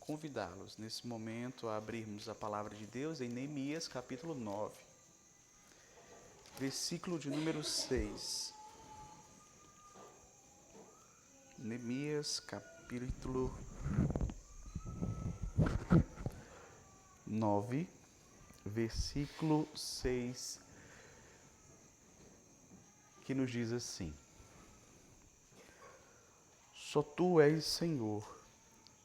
convidá-los nesse momento a abrirmos a palavra de Deus em Neemias capítulo 9, versículo de número 6. Neemias capítulo 9, versículo 6, que nos diz assim: Só tu és Senhor,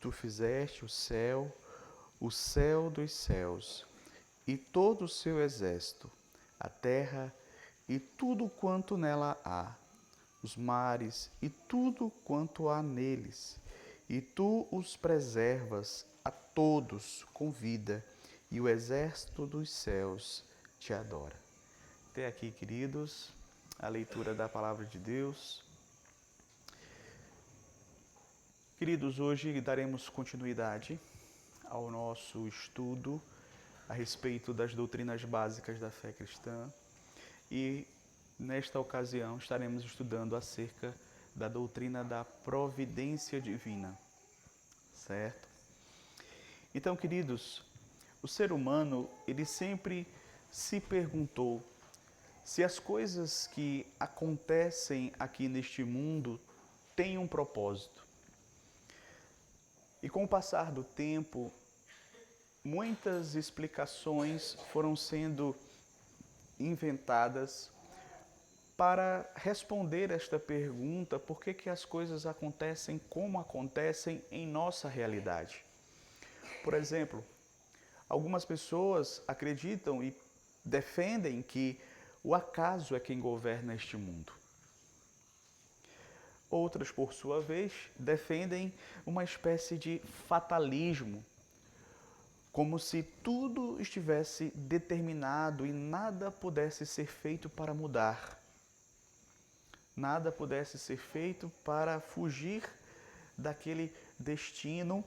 tu fizeste o céu dos céus, e todo o seu exército, a terra e tudo quanto nela há, os mares e tudo quanto há neles, e tu os preservas a todos com vida, e o exército dos céus te adora. Até aqui, queridos, a leitura da palavra de Deus. Queridos, hoje daremos continuidade ao nosso estudo a respeito das doutrinas básicas da fé cristã e, nesta ocasião, estaremos estudando acerca da doutrina da providência divina, certo? Então, queridos, o ser humano, ele sempre se perguntou se as coisas que acontecem aqui neste mundo têm um propósito. E com o passar do tempo, muitas explicações foram sendo inventadas para responder esta pergunta: por que as coisas acontecem como acontecem em nossa realidade? Por exemplo, algumas pessoas acreditam e defendem que o acaso é quem governa este mundo. Outras, por sua vez, defendem uma espécie de fatalismo, como se tudo estivesse determinado e nada pudesse ser feito para mudar. Nada pudesse ser feito para fugir daquele destino.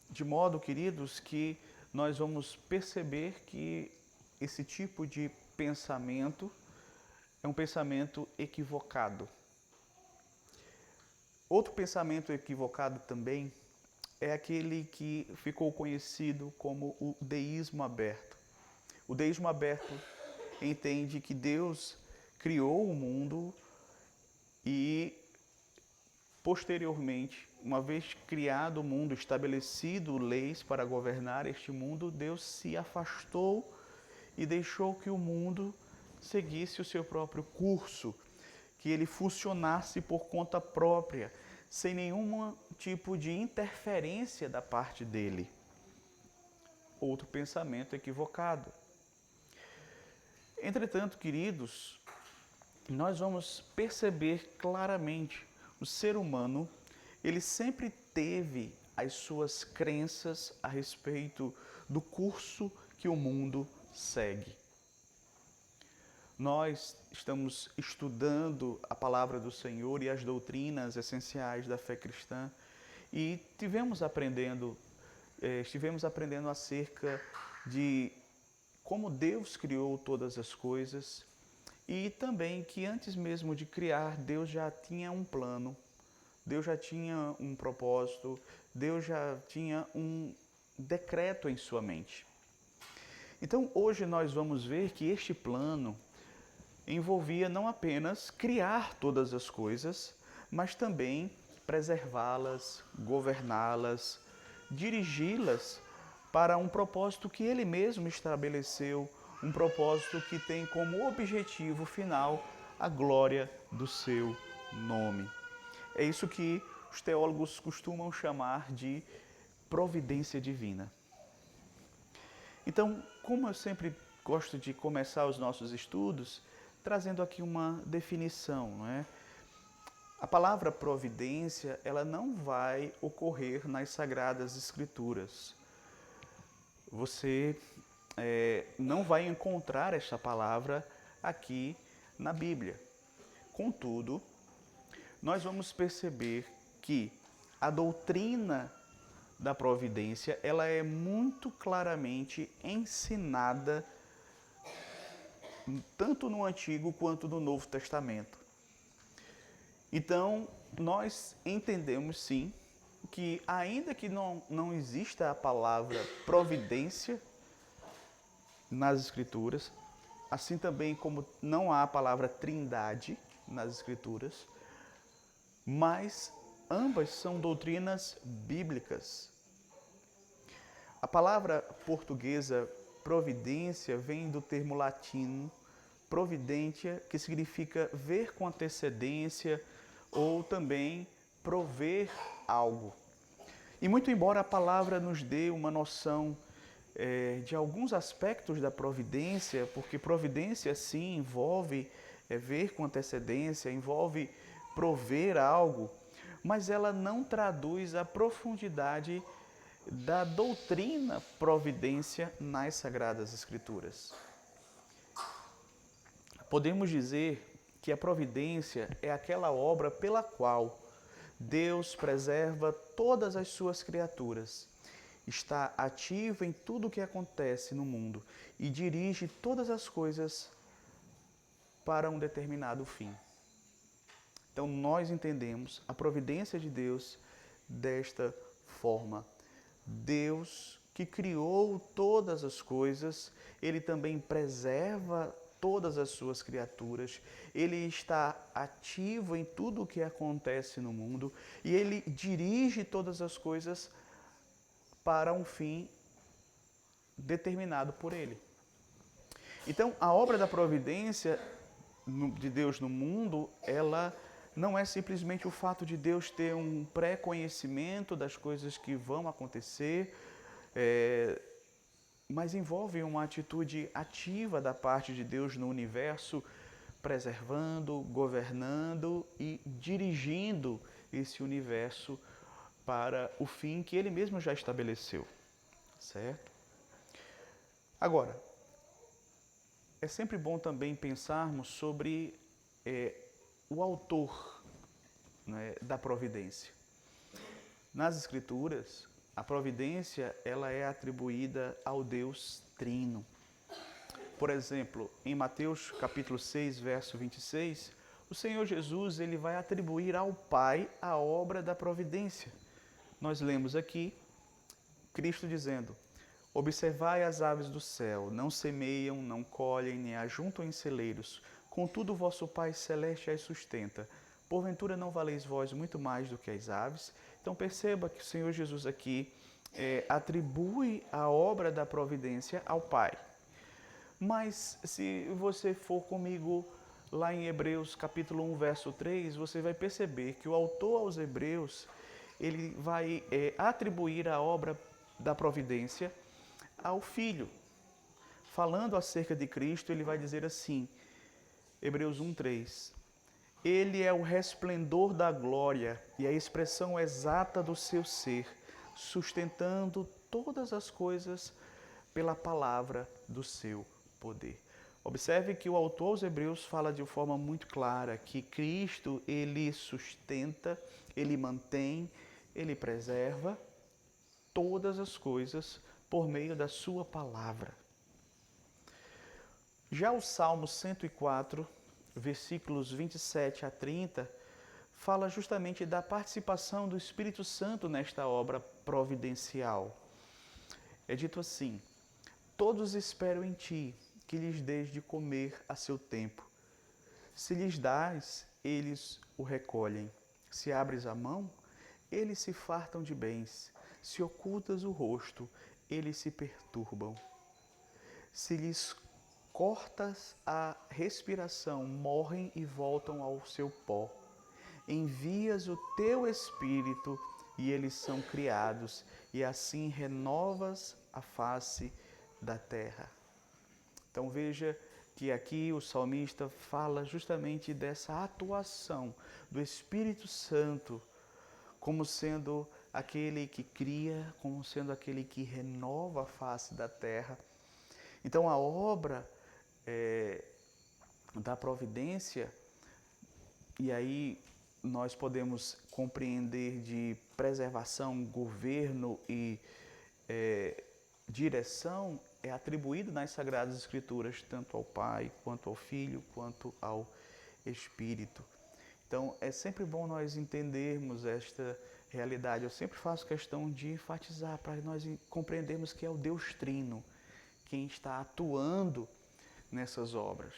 De modo, queridos, que nós vamos perceber que esse tipo de pensamento é um pensamento equivocado. Outro pensamento equivocado também é aquele que ficou conhecido como o deísmo aberto. O deísmo aberto entende que Deus criou o mundo e, posteriormente, uma vez criado o mundo, estabelecido leis para governar este mundo, Deus se afastou e deixou que o mundo seguisse o seu próprio curso, que ele funcionasse por conta própria, sem nenhum tipo de interferência da parte dele. Outro pensamento equivocado. Entretanto, queridos, nós vamos perceber claramente o ser humano, ele sempre teve as suas crenças a respeito do curso que o mundo segue. Nós estamos estudando a palavra do Senhor e as doutrinas essenciais da fé cristã e estivemos aprendendo acerca de como Deus criou todas as coisas e também que antes mesmo de criar, Deus já tinha um plano, Deus já tinha um propósito, Deus já tinha um decreto em sua mente. Então, hoje nós vamos ver que este plano envolvia não apenas criar todas as coisas, mas também preservá-las, governá-las, dirigi-las para um propósito que ele mesmo estabeleceu, um propósito que tem como objetivo final a glória do seu nome. É isso que os teólogos costumam chamar de providência divina. Então, como eu sempre gosto de começar os nossos estudos trazendo aqui uma definição, não é? A palavra providência, ela não vai ocorrer nas Sagradas Escrituras. Você não vai encontrar esta palavra aqui na Bíblia. Contudo, nós vamos perceber que a doutrina da providência, ela é muito claramente ensinada tanto no Antigo quanto no Novo Testamento. Então, nós entendemos sim que ainda que não exista a palavra providência nas Escrituras, assim também como não há a palavra trindade nas Escrituras, mas ambas são doutrinas bíblicas. A palavra portuguesa providência vem do termo latino providentia, que significa ver com antecedência ou também prover algo. E muito embora a palavra nos dê uma noção de alguns aspectos da providência, porque providência sim envolve ver com antecedência, envolve prover algo, mas ela não traduz a profundidade da doutrina providência nas Sagradas Escrituras. Podemos dizer que a providência é aquela obra pela qual Deus preserva todas as suas criaturas, está ativo em tudo o que acontece no mundo e dirige todas as coisas para um determinado fim. Então nós entendemos a providência de Deus desta forma. Deus que criou todas as coisas, Ele também preserva todas as suas criaturas, Ele está ativo em tudo o que acontece no mundo e Ele dirige todas as coisas para um fim determinado por Ele. Então, a obra da providência de Deus no mundo, ela não é simplesmente o fato de Deus ter um pré-conhecimento das coisas que vão acontecer, mas envolve uma atitude ativa da parte de Deus no universo, preservando, governando e dirigindo esse universo para o fim que Ele mesmo já estabeleceu, certo? Agora, é sempre bom também pensarmos sobre o autor, né, da providência. Nas Escrituras, a providência ela é atribuída ao Deus Trino. Por exemplo, em Mateus capítulo 6, verso 26, o Senhor Jesus ele vai atribuir ao Pai a obra da providência. Nós lemos aqui Cristo dizendo: observai as aves do céu, não semeiam, não colhem, nem ajuntam em celeiros, contudo vosso Pai Celeste as sustenta. Porventura não valeis vós muito mais do que as aves? Então perceba que o Senhor Jesus aqui atribui a obra da providência ao Pai. Mas se você for comigo lá em Hebreus capítulo 1, verso 3, você vai perceber que o autor aos Hebreus, ele vai atribuir a obra da providência ao Filho. Falando acerca de Cristo, ele vai dizer assim, Hebreus 1, 3, Ele é o resplendor da glória e a expressão exata do seu ser, sustentando todas as coisas pela palavra do seu poder. Observe que o autor aos Hebreus fala de forma muito clara que Cristo, ele sustenta, ele mantém, ele preserva todas as coisas por meio da sua palavra. Já o Salmo 104, versículos 27 a 30, fala justamente da participação do Espírito Santo nesta obra providencial. É dito assim: todos esperam em ti, que lhes dês de comer a seu tempo. Se lhes dás, eles o recolhem. Se abres a mão, eles se fartam de bens. Se ocultas o rosto, eles se perturbam. Se lhes cortas a respiração, morrem e voltam ao seu pó. Envias o teu Espírito e eles são criados, e assim renovas a face da terra. Então veja que aqui o salmista fala justamente dessa atuação do Espírito Santo como sendo aquele que cria, como sendo aquele que renova a face da terra. Então a obra da providência, e aí nós podemos compreender de preservação, governo e direção, é atribuído nas Sagradas Escrituras tanto ao Pai, quanto ao Filho, quanto ao Espírito. Então é sempre bom nós entendermos realidade. Eu sempre faço questão de enfatizar para nós compreendermos que é o Deus Trino quem está atuando nessas obras.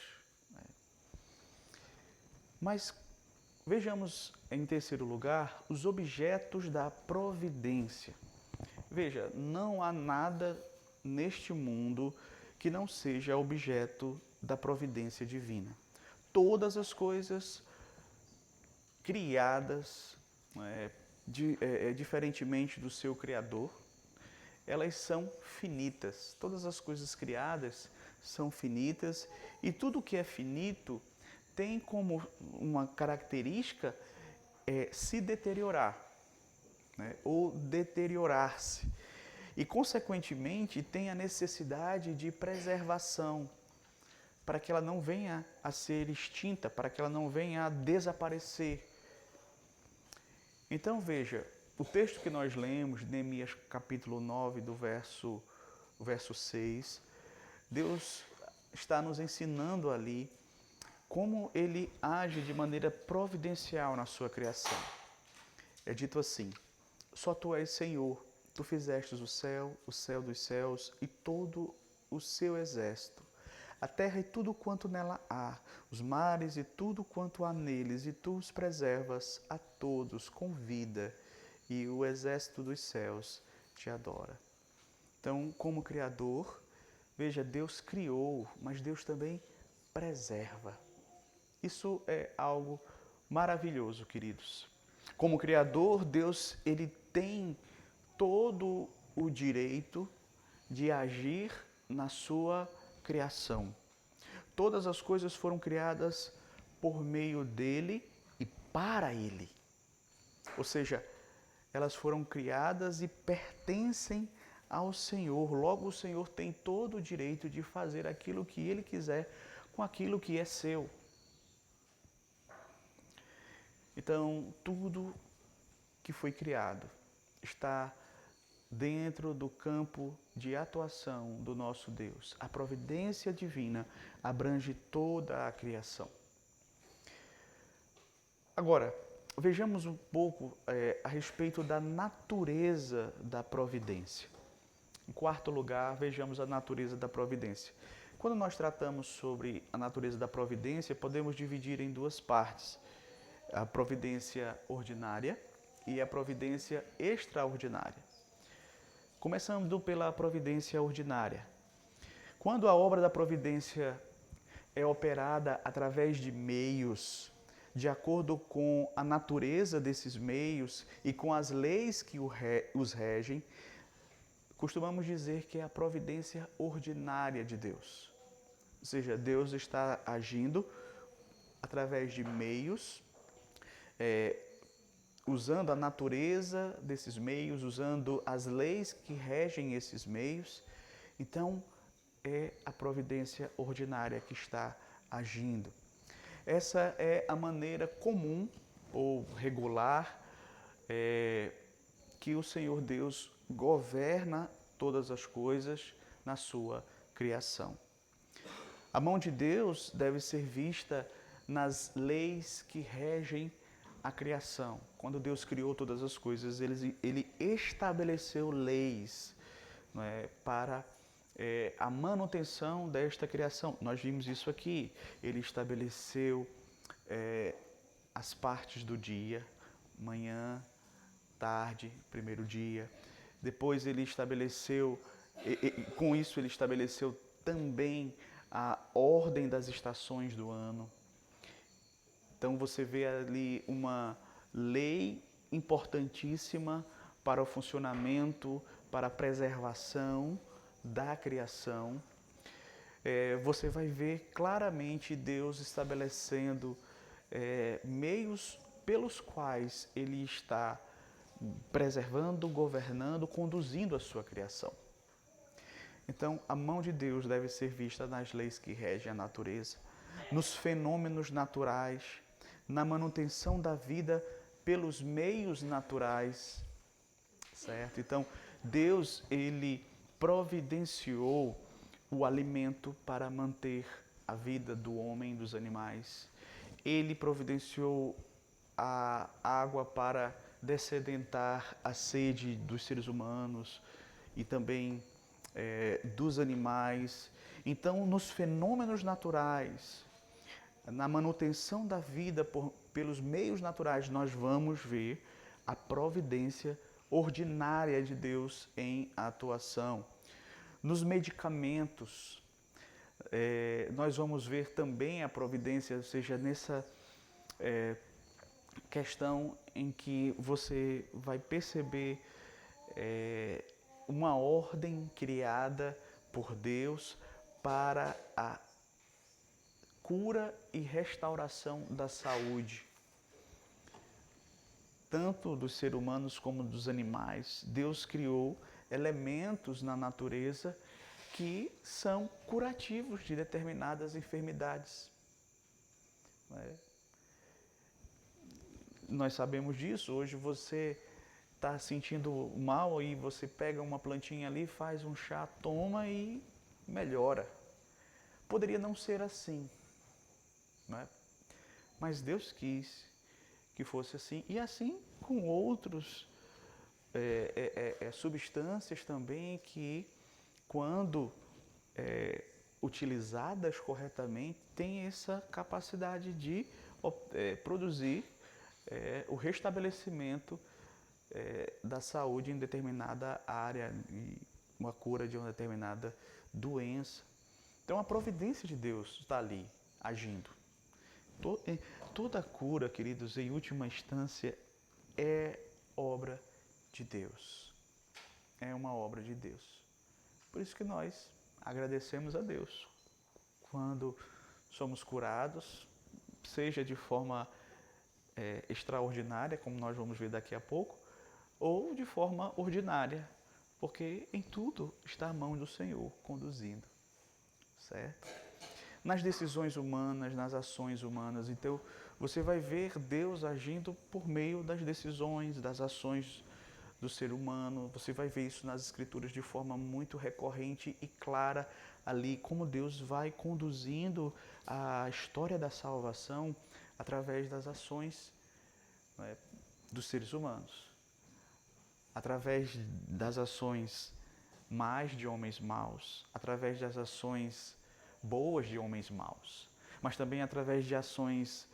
Mas vejamos, em terceiro lugar, os objetos da providência. Veja, não há nada neste mundo que não seja objeto da providência divina. Todas as coisas criadas, diferentemente do seu Criador, elas são finitas. Todas as coisas criadas são finitas e tudo que é finito tem como uma característica se deteriorar, né? Ou deteriorar-se. E, consequentemente, tem a necessidade de preservação para que ela não venha a ser extinta, para que ela não venha a desaparecer. Então, veja, o texto que nós lemos, Neemias capítulo 9, do verso 6, Deus está nos ensinando ali como ele age de maneira providencial na sua criação. É dito assim: só tu és Senhor, tu fizestes o céu dos céus e todo o seu exército, a terra e tudo quanto nela há, os mares e tudo quanto há neles, e tu os preservas a todos com vida, e o exército dos céus te adora. Então, como Criador, veja, Deus criou, mas Deus também preserva. Isso é algo maravilhoso, queridos. Como Criador, Deus ele tem todo o direito de agir na sua criação. Todas as coisas foram criadas por meio dele e para ele. Ou seja, elas foram criadas e pertencem ao Senhor. Logo, o Senhor tem todo o direito de fazer aquilo que ele quiser com aquilo que é seu. Então, tudo que foi criado está dentro do campo de atuação do nosso Deus. A providência divina abrange toda a criação. Agora, vejamos um pouco a respeito da natureza da providência. Em quarto lugar, vejamos a natureza da providência. Quando nós tratamos sobre a natureza da providência, podemos dividir em duas partes: a providência ordinária e a providência extraordinária. Começando pela providência ordinária. Quando a obra da providência é operada através de meios, de acordo com a natureza desses meios e com as leis que os regem, costumamos dizer que é a providência ordinária de Deus. Ou seja, Deus está agindo através de meios, usando a natureza desses meios, usando as leis que regem esses meios. Então, é a providência ordinária que está agindo. Essa é a maneira comum ou regular que o Senhor Deus governa todas as coisas na sua criação. A mão de Deus deve ser vista nas leis que regem a criação. Quando Deus criou todas as coisas, ele estabeleceu leis, não é, para a manutenção desta criação. Nós vimos isso aqui. Ele estabeleceu as partes do dia, manhã, tarde, primeiro dia. Depois ele estabeleceu, com isso ele estabeleceu também a ordem das estações do ano. Então você vê ali uma lei importantíssima para o funcionamento, para a preservação da criação. Você vai ver claramente Deus estabelecendo meios pelos quais Ele está preservando, governando, conduzindo a sua criação. Então, a mão de Deus deve ser vista nas leis que regem a natureza, nos fenômenos naturais, na manutenção da vida pelos meios naturais, certo? Então, Deus, Ele providenciou o alimento para manter a vida do homem e dos animais. Ele providenciou a água para dessedentar a sede dos seres humanos e também dos animais. Então, nos fenômenos naturais, na manutenção da vida pelos meios naturais, nós vamos ver a providência ordinária de Deus em atuação. Nos medicamentos, nós vamos ver também a providência, ou seja, nessa questão em que você vai perceber uma ordem criada por Deus para a cura e restauração da saúde, tanto dos seres humanos como dos animais. Deus criou elementos na natureza que são curativos de determinadas enfermidades. Nós sabemos disso. Hoje você está sentindo mal e você pega uma plantinha ali, faz um chá, toma e melhora. Poderia não ser assim, né? Mas Deus quis que fosse assim, e assim com outros substâncias também que, quando utilizadas corretamente, têm essa capacidade de produzir o restabelecimento da saúde em determinada área e uma cura de uma determinada doença. Então a providência de Deus está ali agindo. Toda cura, queridos, em última instância, é obra de Deus. É uma obra de Deus. Por isso que nós agradecemos a Deus quando somos curados, seja de forma extraordinária, como nós vamos ver daqui a pouco, ou de forma ordinária, porque em tudo está a mão do Senhor conduzindo, certo? Nas decisões humanas, nas ações humanas. Então, você vai ver Deus agindo por meio das decisões, das ações do ser humano. Você vai ver isso nas Escrituras de forma muito recorrente e clara ali, como Deus vai conduzindo a história da salvação através das ações dos seres humanos, através das ações más de homens maus, através das ações boas de homens maus, mas também através de ações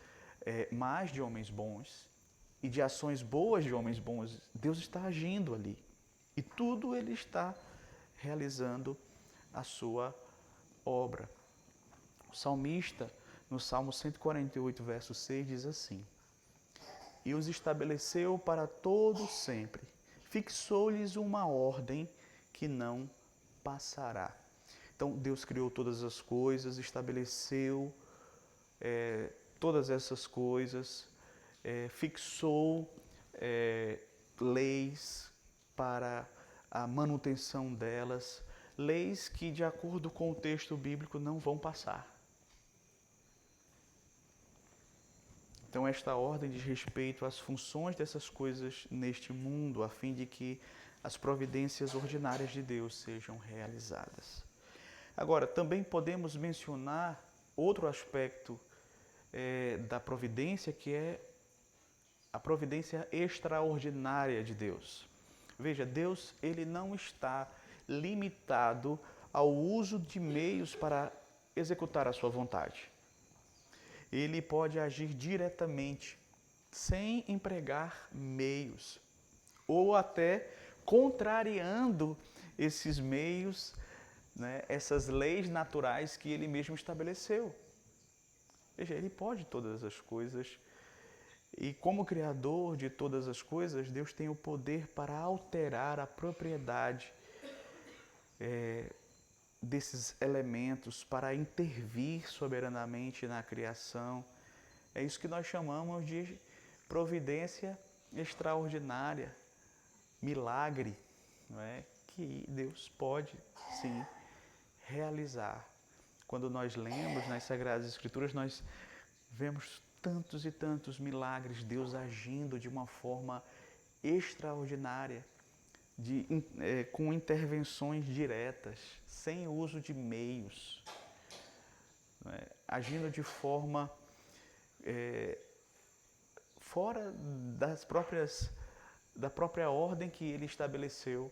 más de homens bons e de ações boas de homens bons. Deus está agindo ali e tudo Ele está realizando a sua obra. O salmista, no Salmo 148, verso 6, diz assim: e os estabeleceu para todo sempre, fixou-lhes uma ordem que não passará. Então, Deus criou todas as coisas, estabeleceu todas essas coisas, fixou leis para a manutenção delas, leis que, de acordo com o texto bíblico, não vão passar. Então, esta ordem diz respeito às funções dessas coisas neste mundo, a fim de que as providências ordinárias de Deus sejam realizadas. Agora, também podemos mencionar outro aspecto da providência, que é a providência extraordinária de Deus. Veja, Deus ele não está limitado ao uso de meios para executar a sua vontade. Ele pode agir diretamente, sem empregar meios, ou até contrariando esses meios, essas leis naturais que Ele mesmo estabeleceu. Veja, Ele pode todas as coisas e, como Criador de todas as coisas, Deus tem o poder para alterar a propriedade desses elementos, para intervir soberanamente na criação. É isso que nós chamamos de providência extraordinária, milagre, não é? Que Deus pode, sim, realizar. Quando nós lemos nas Sagradas Escrituras, nós vemos tantos e tantos milagres, Deus agindo de uma forma extraordinária, com intervenções diretas, sem uso de meios, agindo de forma fora das próprias da própria ordem que ele estabeleceu,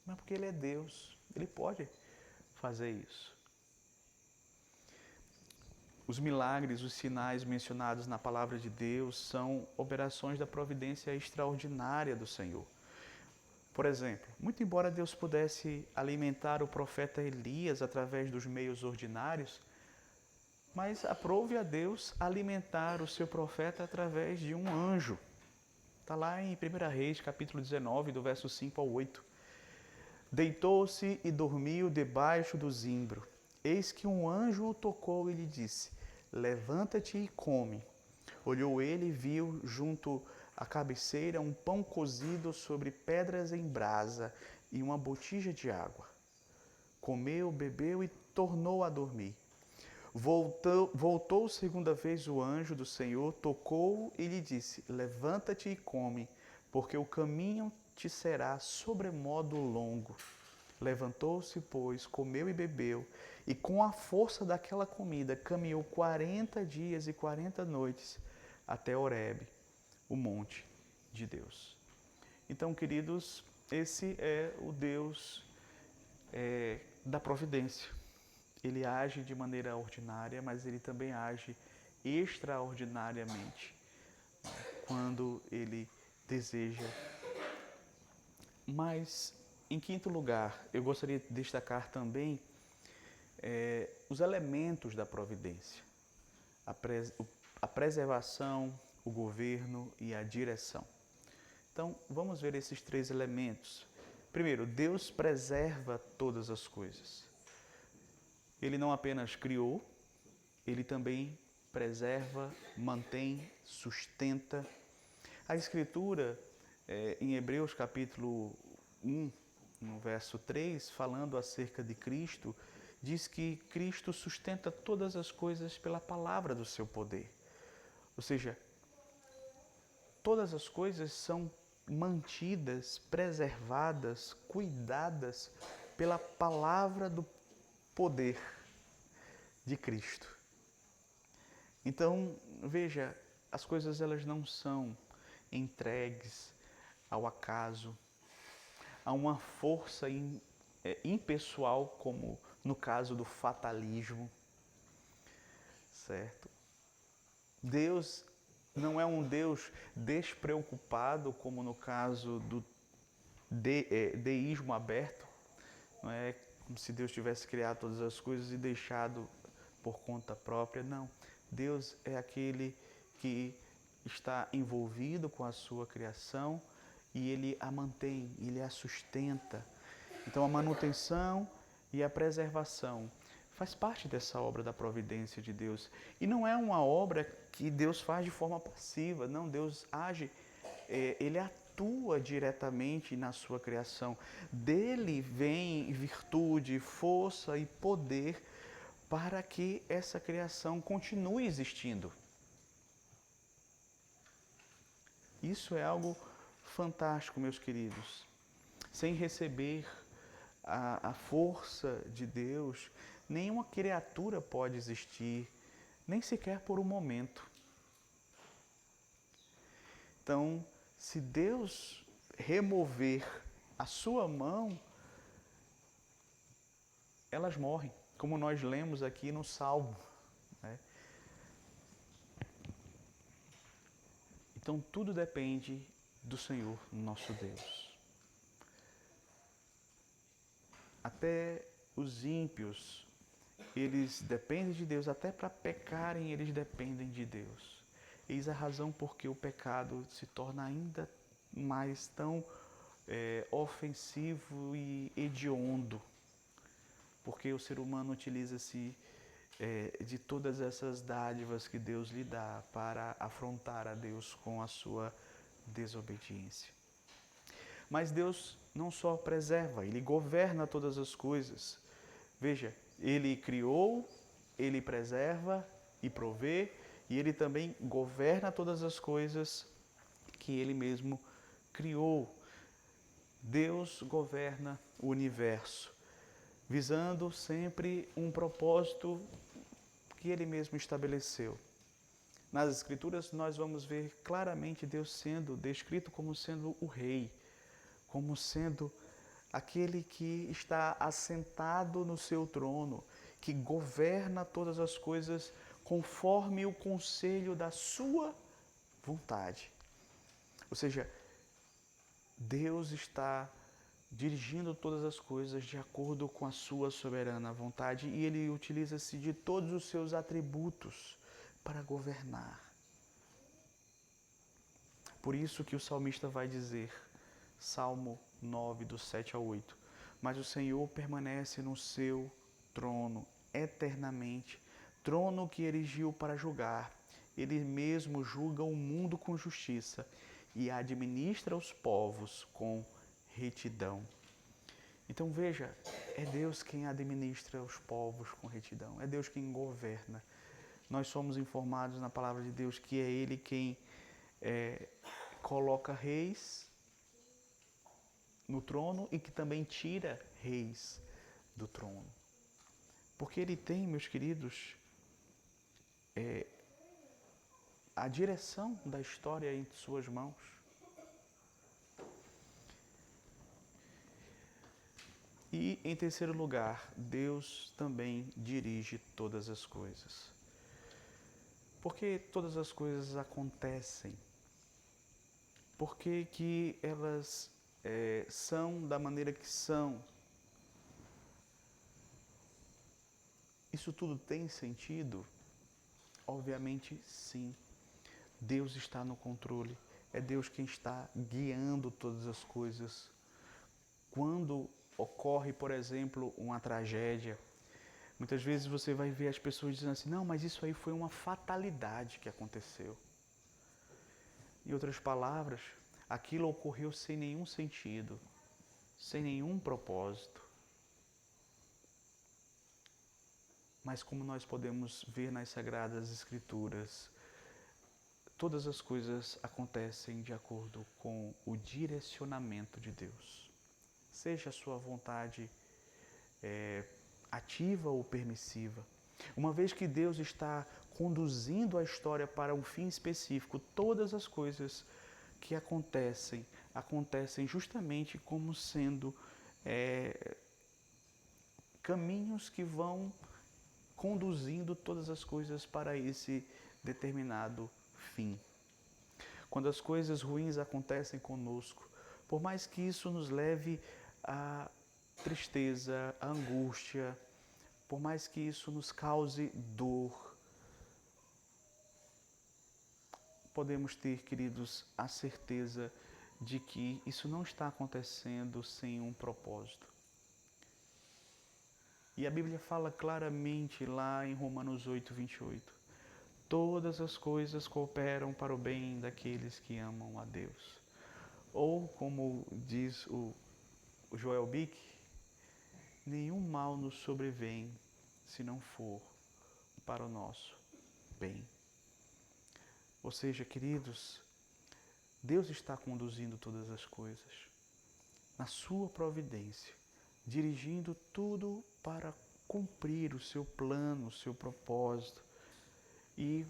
mas porque ele é Deus, ele pode fazer isso. Os milagres, os sinais mencionados na palavra de Deus são operações da providência extraordinária do Senhor. Por exemplo, muito embora Deus pudesse alimentar o profeta Elias através dos meios ordinários, mas aprove a Deus alimentar o seu profeta através de um anjo. Está lá em 1 Reis, capítulo 19, do verso 5 ao 8. Deitou-se e dormiu debaixo do zimbro. Eis que um anjo o tocou e lhe disse: levanta-te e come. Olhou ele e viu junto à cabeceira um pão cozido sobre pedras em brasa e uma botija de água. Comeu, bebeu e tornou a dormir. Voltou segunda vez o anjo do Senhor, tocou-o e lhe disse: levanta-te e come, porque o caminho te será sobremodo longo. Levantou-se, pois, comeu e bebeu, e com a força daquela comida caminhou 40 dias e 40 noites até Horebe, o monte de Deus. Então, queridos, esse é o Deus da providência. Ele age de maneira ordinária, mas ele também age extraordinariamente quando ele deseja. Mas, em quinto lugar, eu gostaria de destacar também os elementos da providência: a preservação, o governo e a direção. Então, vamos ver esses três elementos. Primeiro, Deus preserva todas as coisas. Ele não apenas criou, ele também preserva, mantém, sustenta. A Escritura, em Hebreus capítulo 1, no verso 3, falando acerca de Cristo, diz que Cristo sustenta todas as coisas pela palavra do seu poder. Ou seja, todas as coisas são mantidas, preservadas, cuidadas pela palavra do poder de Cristo. Então, veja, as coisas elas não são entregues ao acaso, a uma força impessoal, como no caso do fatalismo, certo? Deus não é um Deus despreocupado, como no caso do deísmo aberto. Não é como se Deus tivesse criado todas as coisas e deixado por conta própria. Não. Deus é aquele que está envolvido com a sua criação e ele a mantém, ele a sustenta. Então a manutenção e a preservação faz parte dessa obra da providência de Deus. E não é uma obra que Deus faz de forma passiva. Não, Deus age, ele atua diretamente na sua criação. Dele vem virtude, força e poder para que essa criação continue existindo. Isso é algo fantástico, meus queridos. Sem receber a força de Deus, nenhuma criatura pode existir, nem sequer por um momento. Então, se Deus remover a sua mão, elas morrem, como nós lemos aqui no Salmo, né? Então, tudo depende do Senhor, nosso Deus. Até os ímpios, eles dependem de Deus, até para pecarem eles dependem de Deus. Eis a razão porque o pecado se torna ainda mais tão ofensivo e hediondo, porque o ser humano utiliza-se de todas essas dádivas que Deus lhe dá para afrontar a Deus com a sua desobediência. Mas Deus não só preserva, Ele governa todas as coisas. Veja, Ele criou, Ele preserva e provê, e Ele também governa todas as coisas que Ele mesmo criou. Deus governa o universo, visando sempre um propósito que Ele mesmo estabeleceu. Nas Escrituras nós vamos ver claramente Deus sendo descrito como sendo o Rei, como sendo aquele que está assentado no seu trono, que governa todas as coisas conforme o conselho da sua vontade. Ou seja, Deus está dirigindo todas as coisas de acordo com a sua soberana vontade e Ele utiliza-se de todos os seus atributos para governar. Por isso que o salmista vai dizer, Salmo 9, do 7 ao 8, mas o Senhor permanece no seu trono eternamente, trono que erigiu para julgar. Ele mesmo julga o mundo com justiça e administra os povos com retidão. Então veja, é Deus quem administra os povos com retidão, é Deus quem governa. Nós somos informados na palavra de Deus que é Ele quem coloca reis no trono e que também tira reis do trono. Porque Ele tem, meus queridos, a direção da história em suas mãos. E, em terceiro lugar, Deus também dirige todas as coisas. Porque todas as coisas acontecem? Por que elas são da maneira que são? Isso tudo tem sentido? Obviamente, sim. Deus está no controle. É Deus quem está guiando todas as coisas. Quando ocorre, por exemplo, uma tragédia, muitas vezes você vai ver as pessoas dizendo assim, não, mas isso aí foi uma fatalidade que aconteceu. Em outras palavras, aquilo ocorreu sem nenhum sentido, sem nenhum propósito. Mas como nós podemos ver nas Sagradas Escrituras, todas as coisas acontecem de acordo com o direcionamento de Deus. Seja a sua vontade ativa ou permissiva. Uma vez que Deus está conduzindo a história para um fim específico, todas as coisas que acontecem justamente como sendo caminhos que vão conduzindo todas as coisas para esse determinado fim. Quando as coisas ruins acontecem conosco, por mais que isso nos leve à tristeza, à angústia, por mais que isso nos cause dor, podemos ter, queridos, a certeza de que isso não está acontecendo sem um propósito. E a Bíblia fala claramente lá em Romanos 8, 28. Todas as coisas cooperam para o bem daqueles que amam a Deus. Ou, como diz o Joel Bick, nenhum mal nos sobrevém se não for para o nosso bem. Ou seja, queridos, Deus está conduzindo todas as coisas na sua providência, dirigindo tudo para cumprir o seu plano, o seu propósito. E,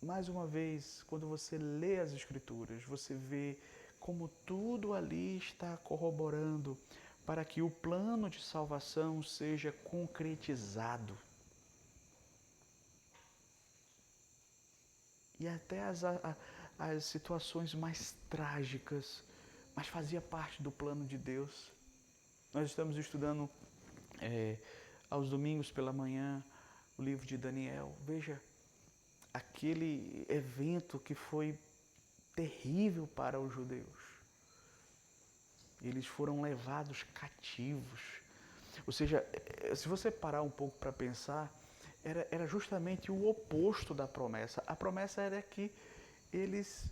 mais uma vez, quando você lê as Escrituras, você vê como tudo ali está corroborando para que o plano de salvação seja concretizado. E até as situações mais trágicas, mas fazia parte do plano de Deus. Nós estamos estudando aos domingos pela manhã o livro de Daniel. Veja, aquele evento que foi terrível para os judeus. Eles foram levados cativos. Ou seja, se você parar um pouco para pensar, era justamente o oposto da promessa. A promessa era que eles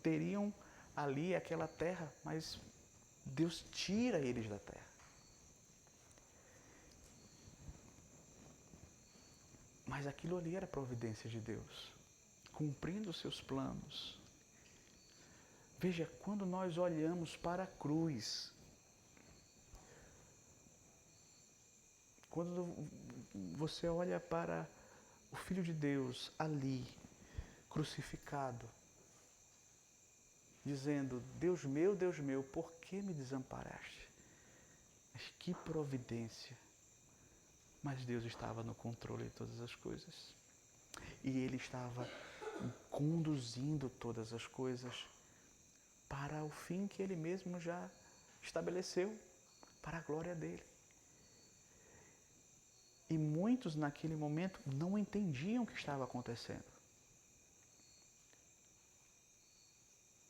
teriam ali aquela terra, mas Deus tira eles da terra. Mas aquilo ali era a providência de Deus, cumprindo os seus planos. Veja, quando nós olhamos para a cruz, quando você olha para o Filho de Deus ali, crucificado, dizendo: Deus meu, por que me desamparaste? Mas que providência! Mas Deus estava no controle de todas as coisas. E Ele estava conduzindo todas as coisas para o fim que Ele mesmo já estabeleceu, para a glória dEle. E muitos naquele momento não entendiam o que estava acontecendo.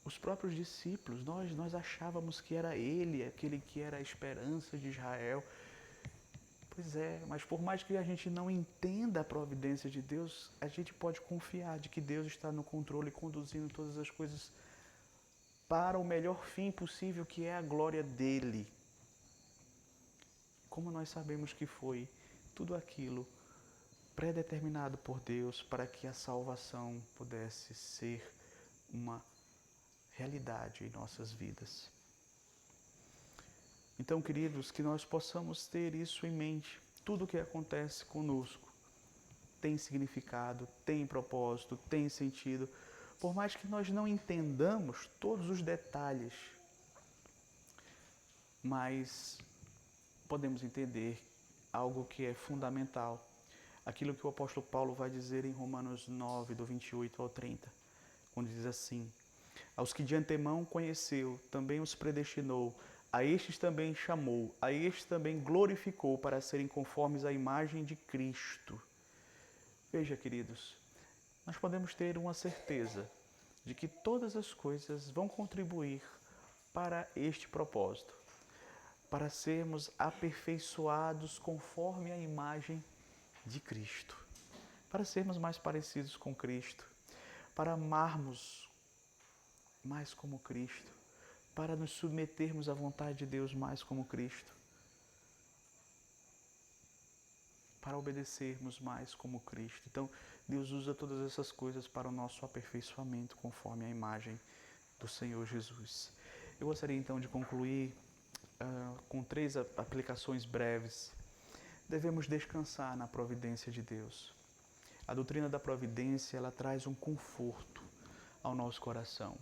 Os próprios discípulos, nós achávamos que era Ele, aquele que era a esperança de Israel. Pois é, mas por mais que a gente não entenda a providência de Deus, a gente pode confiar de que Deus está no controle, conduzindo todas as coisas para o melhor fim possível, que é a glória dEle. Como nós sabemos que foi tudo aquilo predeterminado por Deus para que a salvação pudesse ser uma realidade em nossas vidas. Então, queridos, que nós possamos ter isso em mente. Tudo o que acontece conosco tem significado, tem propósito, tem sentido. Por mais que nós não entendamos todos os detalhes, mas podemos entender algo que é fundamental. Aquilo que o apóstolo Paulo vai dizer em Romanos 9, do 28 ao 30, quando diz assim: aos que de antemão conheceu, também os predestinou, a estes também chamou, a estes também glorificou para serem conformes à imagem de Cristo. Veja, queridos, nós podemos ter uma certeza de que todas as coisas vão contribuir para este propósito, para sermos aperfeiçoados conforme a imagem de Cristo, para sermos mais parecidos com Cristo, para amarmos mais como Cristo, para nos submetermos à vontade de Deus mais como Cristo, para obedecermos mais como Cristo. Então, Deus usa todas essas coisas para o nosso aperfeiçoamento conforme a imagem do Senhor Jesus. Eu gostaria então de concluir com 3 aplicações breves. Devemos descansar na providência de Deus. A doutrina da providência, ela traz um conforto ao nosso coração.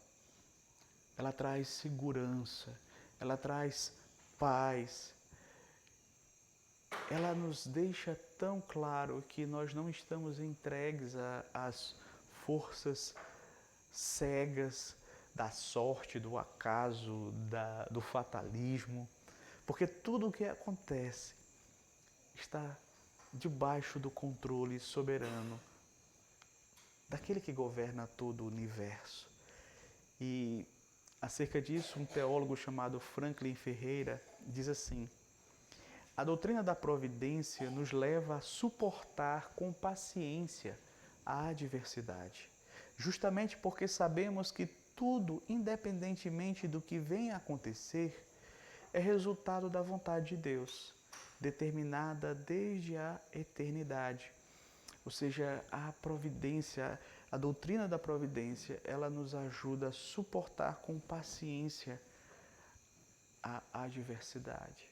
Ela traz segurança, ela traz paz. Ela nos deixa tão claro que nós não estamos entregues às forças cegas da sorte, do acaso, do fatalismo, porque tudo o que acontece está debaixo do controle soberano daquele que governa todo o universo. E acerca disso, um teólogo chamado Franklin Ferreira diz assim: a doutrina da providência nos leva a suportar com paciência a adversidade, justamente porque sabemos que tudo, independentemente do que venha a acontecer, é resultado da vontade de Deus, determinada desde a eternidade. Ou seja, a providência, a doutrina da providência, ela nos ajuda a suportar com paciência a adversidade.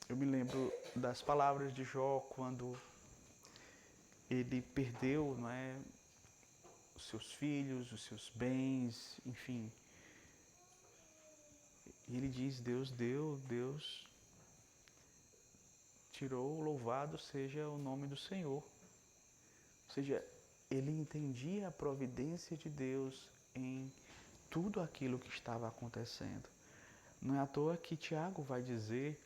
Eu me lembro das palavras de Jó quando ele perdeu, não é, os seus filhos, os seus bens, enfim. E ele diz: Deus deu, Deus tirou, louvado seja o nome do Senhor. Ou seja, ele entendia a providência de Deus em tudo aquilo que estava acontecendo. Não é à toa que Tiago vai dizer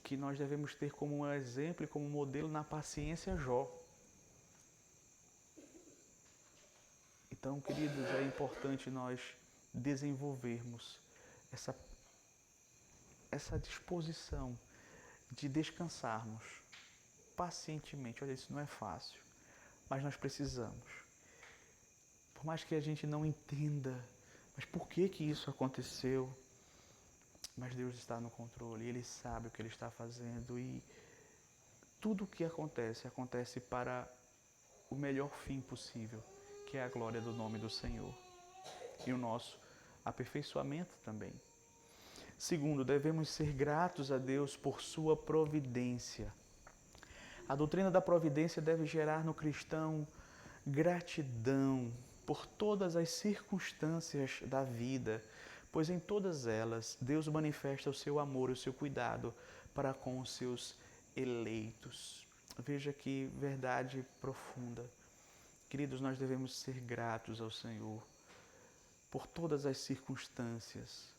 que nós devemos ter como um exemplo e como modelo na paciência Jó. Então, queridos, é importante nós desenvolvermos essa disposição de descansarmos pacientemente. Olha, isso não é fácil, mas nós precisamos. Por mais que a gente não entenda, mas por que isso aconteceu? Mas Deus está no controle, Ele sabe o que Ele está fazendo e tudo o que acontece, acontece para o melhor fim possível, que é a glória do nome do Senhor e o nosso aperfeiçoamento também. Segundo, devemos ser gratos a Deus por sua providência. A doutrina da providência deve gerar no cristão gratidão por todas as circunstâncias da vida, pois em todas elas Deus manifesta o seu amor e o seu cuidado para com os seus eleitos. Veja que verdade profunda. Queridos, nós devemos ser gratos ao Senhor por todas as circunstâncias,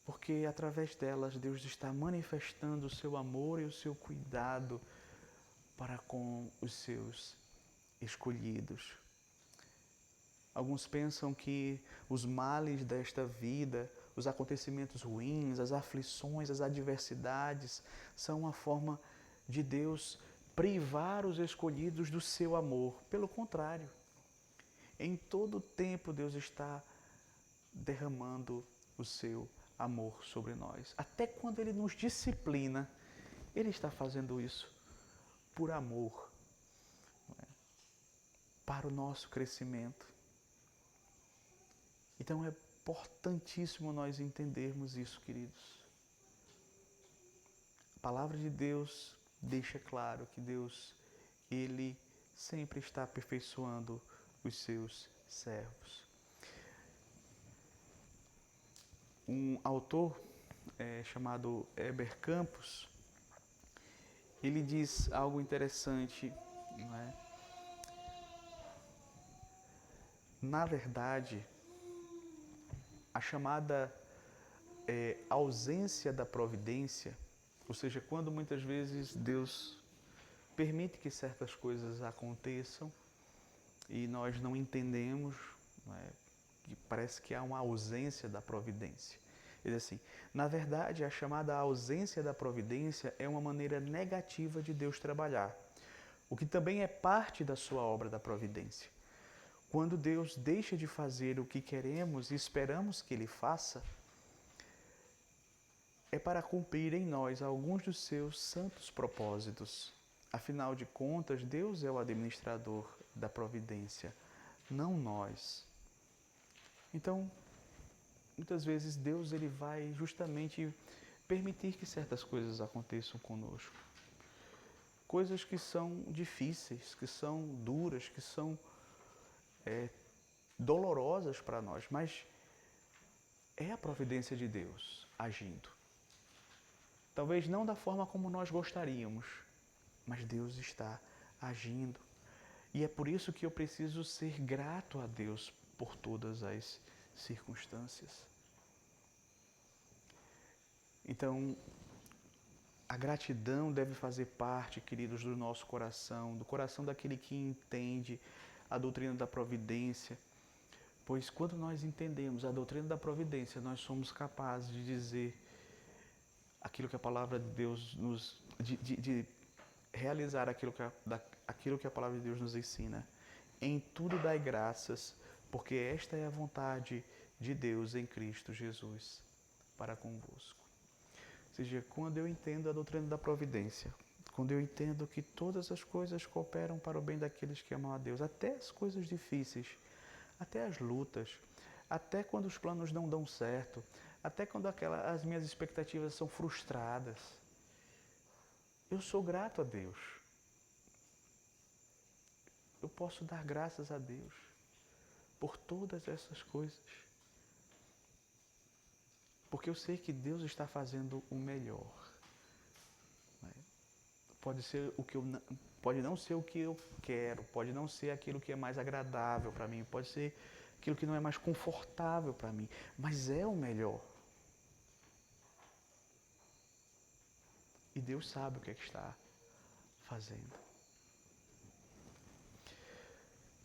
porque através delas Deus está manifestando o seu amor e o seu cuidado para com os seus escolhidos. Alguns pensam que os males desta vida, os acontecimentos ruins, as aflições, as adversidades, são uma forma de Deus privar os escolhidos do seu amor. Pelo contrário, em todo tempo Deus está derramando o seu amor sobre nós. Até quando Ele nos disciplina, Ele está fazendo isso por amor, para o nosso crescimento. Então é importantíssimo nós entendermos isso, queridos. A palavra de Deus deixa claro que Deus, Ele sempre está aperfeiçoando os seus servos. Um autor chamado Heber Campos, ele diz algo interessante, não é? Na verdade, a chamada ausência da providência, ou seja, quando muitas vezes Deus permite que certas coisas aconteçam e nós não entendemos, não é? Que parece que há uma ausência da providência. Ele diz assim, na verdade, a chamada ausência da providência é uma maneira negativa de Deus trabalhar, o que também é parte da sua obra da providência. Quando Deus deixa de fazer o que queremos e esperamos que Ele faça, é para cumprir em nós alguns dos seus santos propósitos. Afinal de contas, Deus é o administrador da providência, não nós. Então, muitas vezes Deus ele vai justamente permitir que certas coisas aconteçam conosco. Coisas que são difíceis, que são duras, que são dolorosas para nós, mas é a providência de Deus agindo. Talvez não da forma como nós gostaríamos, mas Deus está agindo. E é por isso que eu preciso ser grato a Deus por todas as circunstâncias. Então, a gratidão deve fazer parte, queridos, do nosso coração, do coração daquele que entende a doutrina da providência, pois quando nós entendemos a doutrina da providência, nós somos capazes de dizer aquilo que a palavra de Deus nos... de realizar aquilo que a palavra de Deus nos ensina. Em tudo dai graças, porque esta é a vontade de Deus em Cristo Jesus para convosco. Ou seja, quando eu entendo a doutrina da providência, quando eu entendo que todas as coisas cooperam para o bem daqueles que amam a Deus, até as coisas difíceis, até as lutas, até quando os planos não dão certo, até quando as minhas expectativas são frustradas, eu sou grato a Deus. Eu posso dar graças a Deus por todas essas coisas. Porque eu sei que Deus está fazendo o melhor. Pode não ser o que eu quero, pode não ser aquilo que é mais agradável para mim, pode ser aquilo que não é mais confortável para mim, mas é o melhor. E Deus sabe o que é que está fazendo.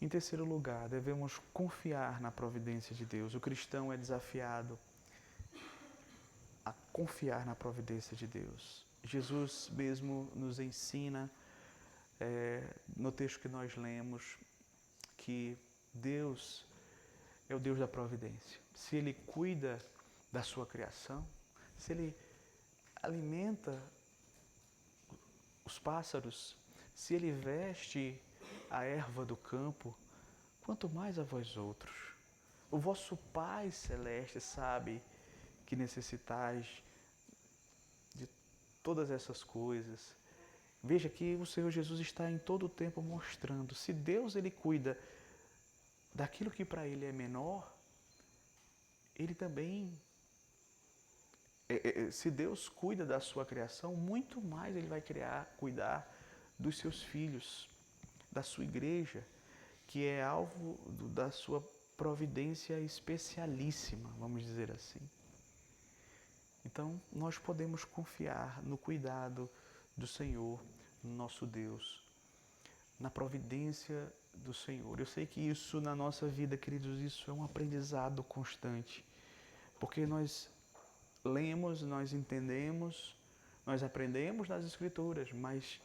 Em terceiro lugar, devemos confiar na providência de Deus. O cristão é desafiado a confiar na providência de Deus. Jesus mesmo nos ensina, no texto que nós lemos, que Deus é o Deus da providência. Se Ele cuida da sua criação, se Ele alimenta os pássaros, se Ele veste a erva do campo, quanto mais a vós outros. O vosso Pai Celeste sabe que necessitais de todas essas coisas. Veja que o Senhor Jesus está em todo o tempo mostrando, se Deus ele cuida daquilo que para ele é menor, ele também, se Deus cuida da sua criação, muito mais ele vai cuidar dos seus filhos, da sua igreja, que é alvo da sua providência especialíssima, vamos dizer assim. Então, nós podemos confiar no cuidado do Senhor, nosso Deus, na providência do Senhor. Eu sei que isso na nossa vida, queridos, isso é um aprendizado constante, porque nós lemos, nós entendemos, nós aprendemos nas Escrituras, mas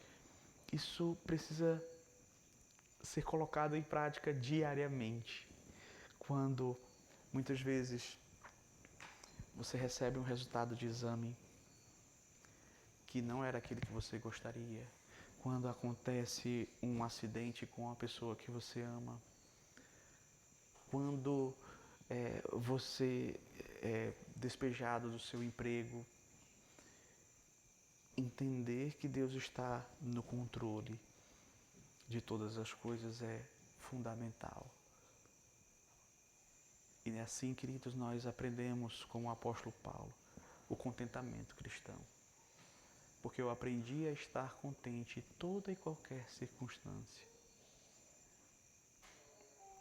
isso precisa ser colocado em prática diariamente. Quando muitas vezes você recebe um resultado de exame que não era aquele que você gostaria, quando acontece um acidente com a pessoa que você ama, quando você é despejado do seu emprego, entender que Deus está no controle de todas as coisas é fundamental. E é assim, queridos, nós aprendemos com o apóstolo Paulo o contentamento cristão. Porque eu aprendi a estar contente em toda e qualquer circunstância.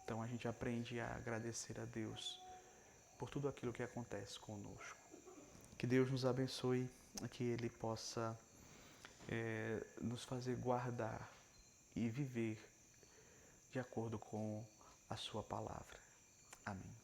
Então a gente aprende a agradecer a Deus por tudo aquilo que acontece conosco. Que Deus nos abençoe, que Ele possa nos fazer guardar e viver de acordo com a sua palavra. Amém.